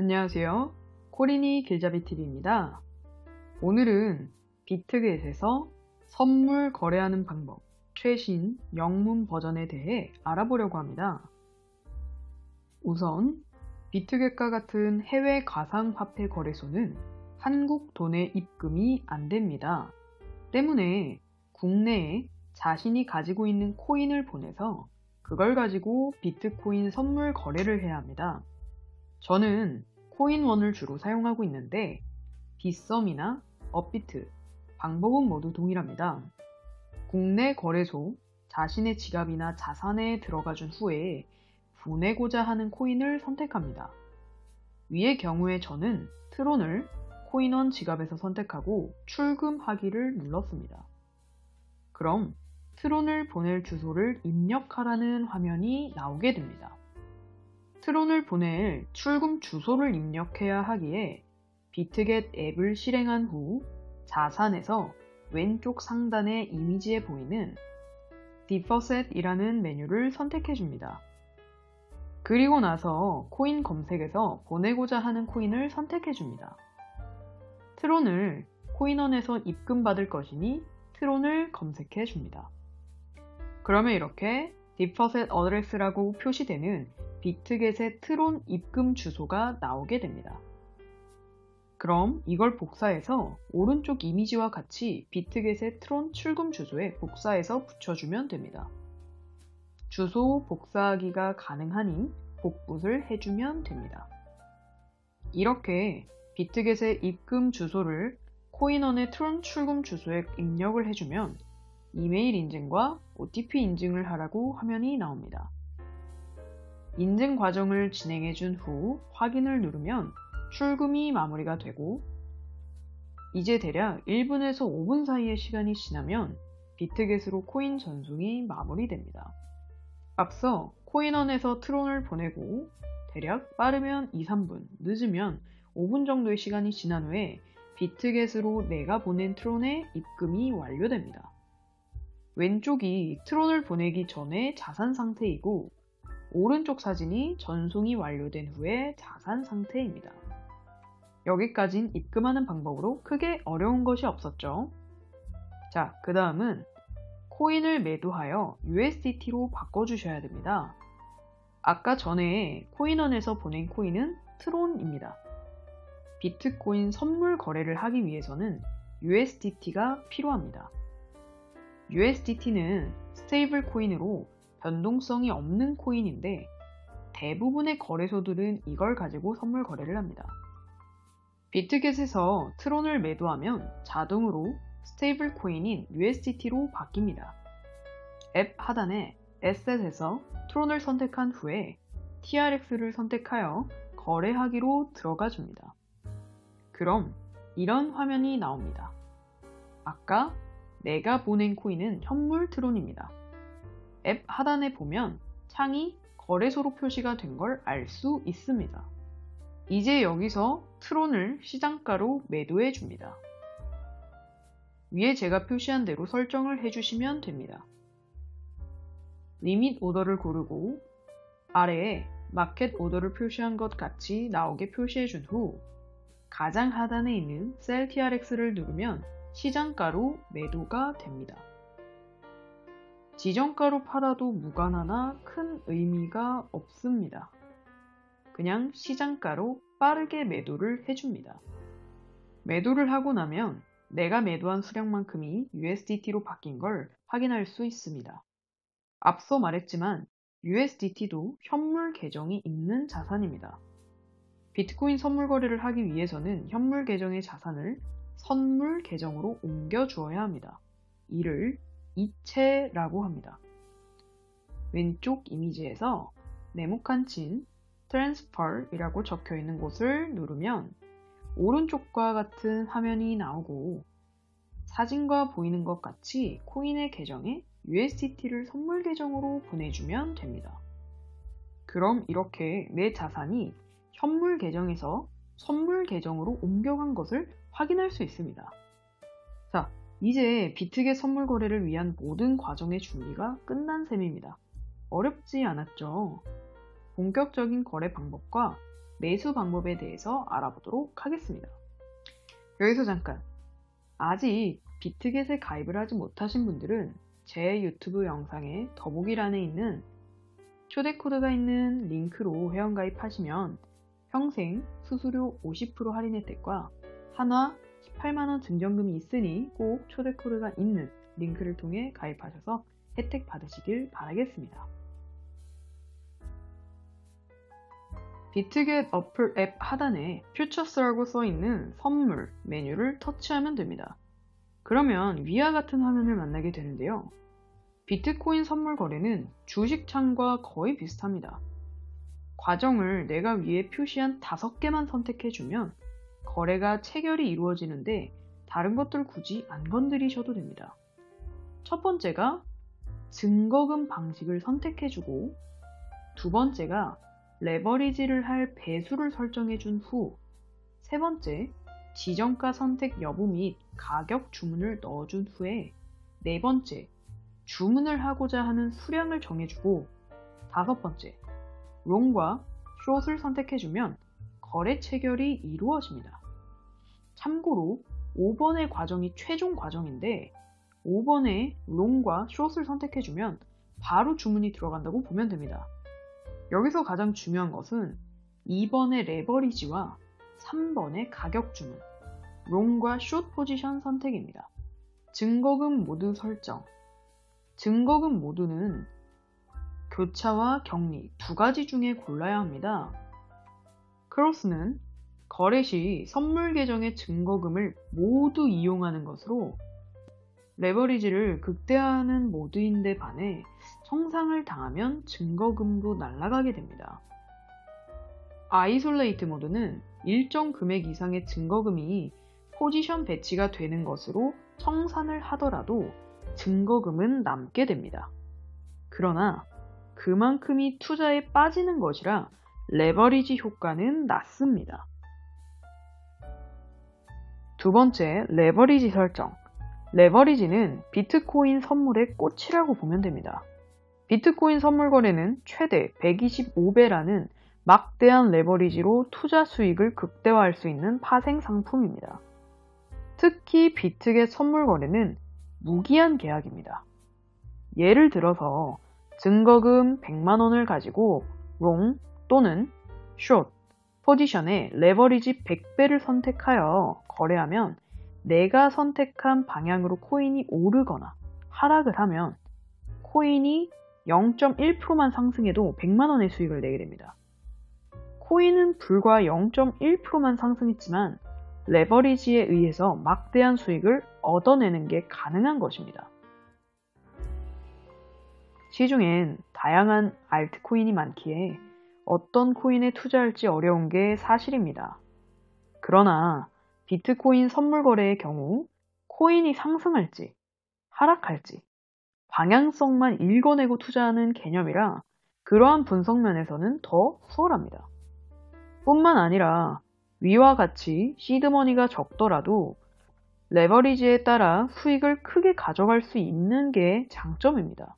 안녕하세요. 코린이 길잡이TV입니다. 오늘은 비트겟에서 선물 거래하는 방법, 최신 영문 버전에 대해 알아보려고 합니다. 우선 비트겟과 같은 해외 가상화폐 거래소는 한국 돈의 입금이 안 됩니다. 때문에 국내에 자신이 가지고 있는 코인을 보내서 그걸 가지고 비트코인 선물 거래를 해야 합니다. 저는 코인원을 주로 사용하고 있는데 빗썸이나 업비트, 방법은 모두 동일합니다. 국내 거래소 자신의 지갑이나 자산에 들어가준 후에 보내고자 하는 코인을 선택합니다. 위의 경우에 저는 트론을 코인원 지갑에서 선택하고 출금하기를 눌렀습니다. 그럼 트론을 보낼 주소를 입력하라는 화면이 나오게 됩니다. 트론을 보낼 출금 주소를 입력해야 하기에 비트겟 앱을 실행한 후 자산에서 왼쪽 상단의 이미지에 보이는 디퍼셋이라는 메뉴를 선택해 줍니다. 그리고 나서 코인 검색에서 보내고자 하는 코인을 선택해 줍니다. 트론을 코인원에서 입금받을 것이니 트론을 검색해 줍니다. 그러면 이렇게 디퍼셋 어드레스라고 표시되는 비트겟의 트론 입금 주소가 나오게 됩니다. 그럼 이걸 복사해서 오른쪽 이미지와 같이 비트겟의 트론 출금 주소에 복사해서 붙여주면 됩니다. 주소 복사하기가 가능하니 복붙을 해주면 됩니다. 이렇게 비트겟의 입금 주소를 코인원의 트론 출금 주소에 입력을 해주면 이메일 인증과 OTP 인증을 하라고 화면이 나옵니다. 인증 과정을 진행해준 후 확인을 누르면 출금이 마무리가 되고 이제 대략 1분에서 5분 사이의 시간이 지나면 비트겟으로 코인 전송이 마무리됩니다. 앞서 코인원에서 트론을 보내고 대략 빠르면 2-3분, 늦으면 5분 정도의 시간이 지난 후에 비트겟으로 내가 보낸 트론의 입금이 완료됩니다. 왼쪽이 트론을 보내기 전의 자산 상태이고 오른쪽 사진이 전송이 완료된 후의 자산 상태입니다. 여기까진 입금하는 방법으로 크게 어려운 것이 없었죠. 자, 그 다음은 코인을 매도하여 USDT로 바꿔주셔야 됩니다. 아까 전에 코인원에서 보낸 코인은 트론입니다. 비트코인 선물 거래를 하기 위해서는 USDT가 필요합니다. USDT는 스테이블 코인으로 변동성이 없는 코인인데 대부분의 거래소들은 이걸 가지고 선물 거래를 합니다. 비트겟에서 트론을 매도하면 자동으로 스테이블 코인인 USDT로 바뀝니다. 앱 하단에 에셋에서 트론을 선택한 후에 TRX를 선택하여 거래하기로 들어가 줍니다. 그럼 이런 화면이 나옵니다. 아까 내가 보낸 코인은 현물 트론입니다. 앱 하단에 보면 창이 거래소로 표시가 된 걸 알 수 있습니다. 이제 여기서 트론을 시장가로 매도해 줍니다. 위에 제가 표시한 대로 설정을 해주시면 됩니다. 리밋 오더를 고르고 아래에 마켓 오더를 표시한 것 같이 나오게 표시해 준 후 가장 하단에 있는 셀 TRX를 누르면 시장가로 매도가 됩니다. 지정가로 팔아도 무관하나 큰 의미가 없습니다. 그냥 시장가로 빠르게 매도를 해줍니다. 매도를 하고 나면 내가 매도한 수량만큼이 USDT로 바뀐 걸 확인할 수 있습니다. 앞서 말했지만 USDT도 현물 계정이 있는 자산입니다. 비트코인 선물 거래를 하기 위해서는 현물 계정의 자산을 선물 계정으로 옮겨 주어야 합니다. 이를 이체라고 합니다. 왼쪽 이미지에서 네모칸 친 Transfer이라고 적혀 있는 곳을 누르면 오른쪽과 같은 화면이 나오고 사진과 보이는 것 같이 코인의 계정에 USDT를 선물 계정으로 보내주면 됩니다. 그럼 이렇게 내 자산이 현물 계정에서 선물 계정으로 옮겨간 것을 확인할 수 있습니다. 자, 이제 비트겟 선물 거래를 위한 모든 과정의 준비가 끝난 셈입니다. 어렵지 않았죠? 본격적인 거래 방법과 매수 방법에 대해서 알아보도록 하겠습니다. 여기서 잠깐, 아직 비트겟에 가입을 하지 못하신 분들은 제 유튜브 영상의 더보기란에 있는 초대 코드가 있는 링크로 회원가입하시면 평생 수수료 50% 할인 혜택과 한화 18만원 증정금이 있으니 꼭 초대 코드가 있는 링크를 통해 가입하셔서 혜택 받으시길 바라겠습니다. 비트겟 어플 앱 하단에 퓨처스라고 써있는 선물 메뉴를 터치하면 됩니다. 그러면 위와 같은 화면을 만나게 되는데요. 비트코인 선물 거래는 주식창과 거의 비슷합니다. 과정을 내가 위에 표시한 5개만 선택해주면 거래가 체결이 이루어지는데 다른 것들 굳이 안 건드리셔도 됩니다. 첫 번째가 증거금 방식을 선택해주고, 두 번째가 레버리지를 할 배수를 설정해준 후, 세 번째 지정가 선택 여부 및 가격 주문을 넣어준 후에, 네 번째 주문을 하고자 하는 수량을 정해주고, 다섯 번째 롱과 숏을 선택해주면 거래 체결이 이루어집니다. 참고로 5번의 과정이 최종 과정인데 5번에 롱과 숏을 선택해주면 바로 주문이 들어간다고 보면 됩니다. 여기서 가장 중요한 것은 2번의 레버리지와 3번의 가격 주문, 롱과 숏 포지션 선택입니다. 증거금 모드 설정. 증거금 모드는 교차와 격리 두 가지 중에 골라야 합니다. 크로스는 거래 시 선물 계정의 증거금을 모두 이용하는 것으로 레버리지를 극대화하는 모드인데 반해 청산을 당하면 증거금도 날아가게 됩니다. 아이솔레이트 모드는 일정 금액 이상의 증거금이 포지션 배치가 되는 것으로 청산을 하더라도 증거금은 남게 됩니다. 그러나 그만큼이 투자에 빠지는 것이라 레버리지 효과는 낮습니다. 두 번째, 레버리지 설정. 레버리지는 비트코인 선물의 꽃이라고 보면 됩니다. 비트코인 선물 거래는 최대 125배라는 막대한 레버리지로 투자 수익을 극대화할 수 있는 파생 상품입니다. 특히 비트겟 선물 거래는 무기한 계약입니다. 예를 들어서 증거금 100만원을 가지고 롱 또는 숏 포지션에 레버리지 100배를 선택하여 거래하면 내가 선택한 방향으로 코인이 오르거나 하락을 하면 코인이 0.1%만 상승해도 100만원의 수익을 내게 됩니다. 코인은 불과 0.1%만 상승했지만 레버리지에 의해서 막대한 수익을 얻어내는 게 가능한 것입니다. 시중엔 다양한 알트코인이 많기에 어떤 코인에 투자할지 어려운 게 사실입니다. 그러나 비트코인 선물 거래의 경우 코인이 상승할지 하락할지 방향성만 읽어내고 투자하는 개념이라 그러한 분석면에서는 더 수월합니다. 뿐만 아니라 위와 같이 시드머니가 적더라도 레버리지에 따라 수익을 크게 가져갈 수 있는 게 장점입니다.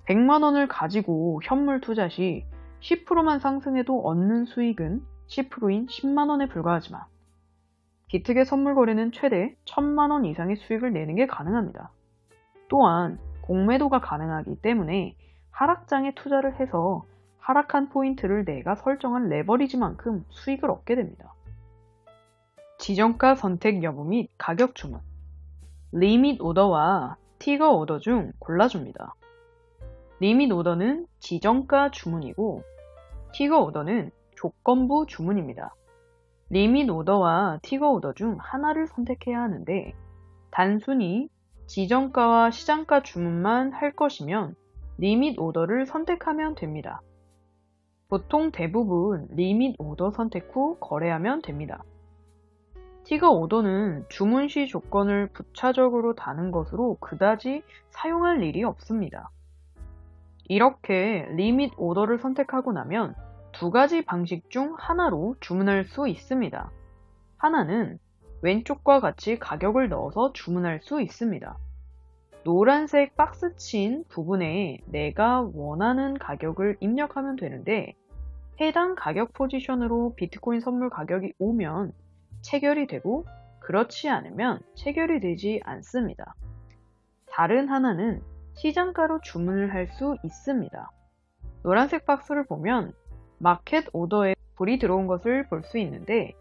100만원을 가지고 현물 투자 시 10%만 상승해도 얻는 수익은 10%인 10만원에 불과하지만 비트겟 선물 거래는 최대 1000만원 이상의 수익을 내는 게 가능합니다. 또한 공매도가 가능하기 때문에 하락장에 투자를 해서 하락한 포인트를 내가 설정한 레버리지만큼 수익을 얻게 됩니다. 지정가 선택 여부 및 가격 주문. 리밋 오더와 티거 오더 중 골라줍니다. 리밋 오더는 지정가 주문이고 티거 오더는 조건부 주문입니다. 리밋 오더와 티거 오더 중 하나를 선택해야 하는데 단순히 지정가와 시장가 주문만 할 것이면 리밋 오더를 선택하면 됩니다. 보통 대부분 리밋 오더 선택 후 거래하면 됩니다. 티거 오더는 주문 시 조건을 부차적으로 다는 것으로 그다지 사용할 일이 없습니다. 이렇게 리밋 오더를 선택하고 나면 두 가지 방식 중 하나로 주문할 수 있습니다. 하나는 왼쪽과 같이 가격을 넣어서 주문할 수 있습니다. 노란색 박스 친 부분에 내가 원하는 가격을 입력하면 되는데 해당 가격 포지션으로 비트코인 선물 가격이 오면 체결이 되고 그렇지 않으면 체결이 되지 않습니다. 다른 하나는 시장가로 주문을 할 수 있습니다. 노란색 박스를 보면 마켓 오더에 불이 들어온 것을 볼 수 있는데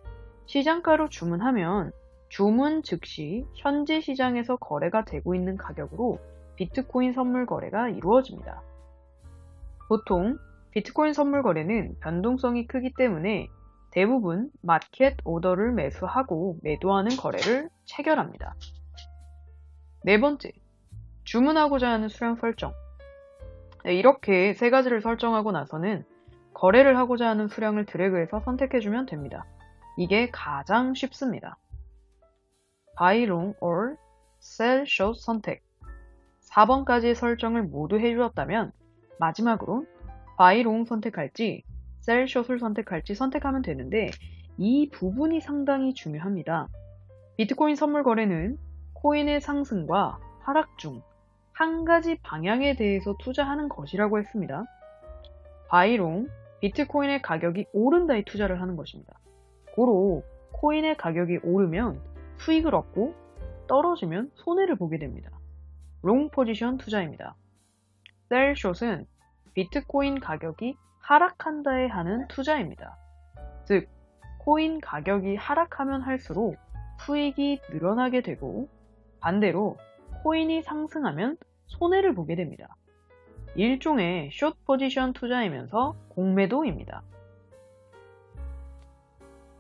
시장가로 주문하면 주문 즉시 현재 시장에서 거래가 되고 있는 가격으로 비트코인 선물 거래가 이루어집니다. 보통 비트코인 선물 거래는 변동성이 크기 때문에 대부분 마켓 오더를 매수하고 매도하는 거래를 체결합니다. 네 번째, 주문하고자 하는 수량 설정. 이렇게 세 가지를 설정하고 나서는 거래를 하고자 하는 수량을 드래그해서 선택해주면 됩니다. 이게 가장 쉽습니다. Buy long or Sell short 선택. 4번까지의 설정을 모두 해주었다면 마지막으로 Buy long 선택할지 Sell short을 선택할지 선택하면 되는데 이 부분이 상당히 중요합니다. 비트코인 선물 거래는 코인의 상승과 하락 중 한 가지 방향에 대해서 투자하는 것이라고 했습니다. Buy long, 비트코인의 가격이 오른다에 투자를 하는 것입니다. 고로 코인의 가격이 오르면 수익을 얻고 떨어지면 손해를 보게 됩니다. 롱 포지션 투자입니다. Sell short은 비트코인 가격이 하락한다에 하는 투자입니다. 즉, 코인 가격이 하락하면 할수록 수익이 늘어나게 되고 반대로 코인이 상승하면 손해를 보게 됩니다. 일종의 숏 포지션 투자이면서 공매도입니다.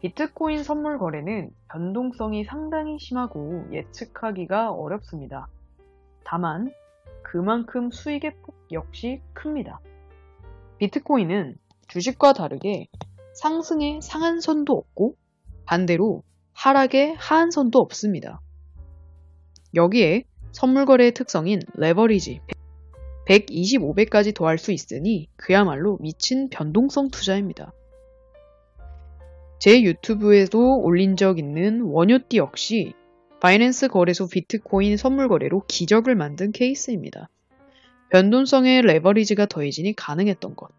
비트코인 선물 거래는 변동성이 상당히 심하고 예측하기가 어렵습니다. 다만 그만큼 수익의 폭 역시 큽니다. 비트코인은 주식과 다르게 상승의 상한선도 없고 반대로 하락의 하한선도 없습니다. 여기에 선물 거래의 특성인 레버리지 125배까지 더할 수 있으니 그야말로 미친 변동성 투자입니다. 제 유튜브에도 올린 적 있는 원효띠 역시 바이낸스 거래소 비트코인 선물 거래로 기적을 만든 케이스입니다. 변동성에 레버리지가 더해지니 가능했던 것.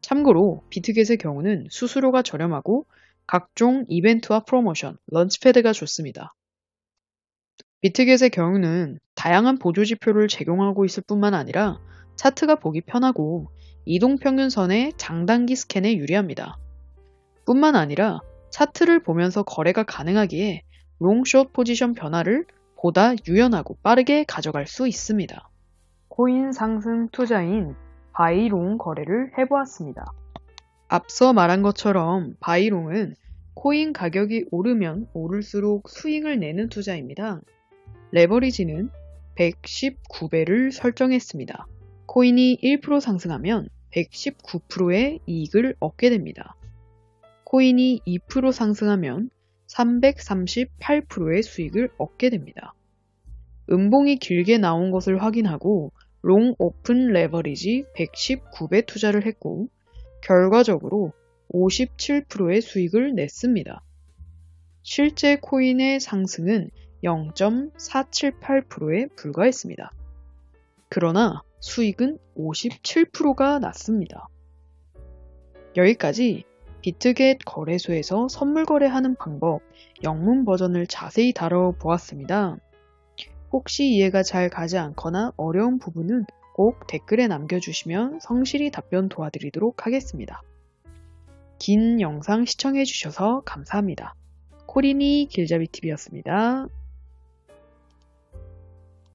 참고로 비트겟의 경우는 수수료가 저렴하고 각종 이벤트와 프로모션, 런치패드가 좋습니다. 비트겟의 경우는 다양한 보조지표를 제공하고 있을 뿐만 아니라 차트가 보기 편하고 이동평균선의 장단기 스캔에 유리합니다. 뿐만 아니라 차트를 보면서 거래가 가능하기에 롱숏 포지션 변화를 보다 유연하고 빠르게 가져갈 수 있습니다. 코인 상승 투자인 바이롱 거래를 해보았습니다. 앞서 말한 것처럼 바이롱은 코인 가격이 오르면 오를수록 수익을 내는 투자입니다. 레버리지는 119배를 설정했습니다. 코인이 1% 상승하면 119%의 이익을 얻게 됩니다. 코인이 2% 상승하면 338%의 수익을 얻게 됩니다. 음봉이 길게 나온 것을 확인하고 롱 오픈 레버리지 119배 투자를 했고 결과적으로 57%의 수익을 냈습니다. 실제 코인의 상승은 0.478%에 불과했습니다. 그러나 수익은 57%가 났습니다. 여기까지 비트겟 거래소에서 선물 거래하는 방법 영문 버전을 자세히 다뤄보았습니다. 혹시 이해가 잘 가지 않거나 어려운 부분은 꼭 댓글에 남겨주시면 성실히 답변 도와드리도록 하겠습니다. 긴 영상 시청해주셔서 감사합니다. 코린이 길잡이TV였습니다.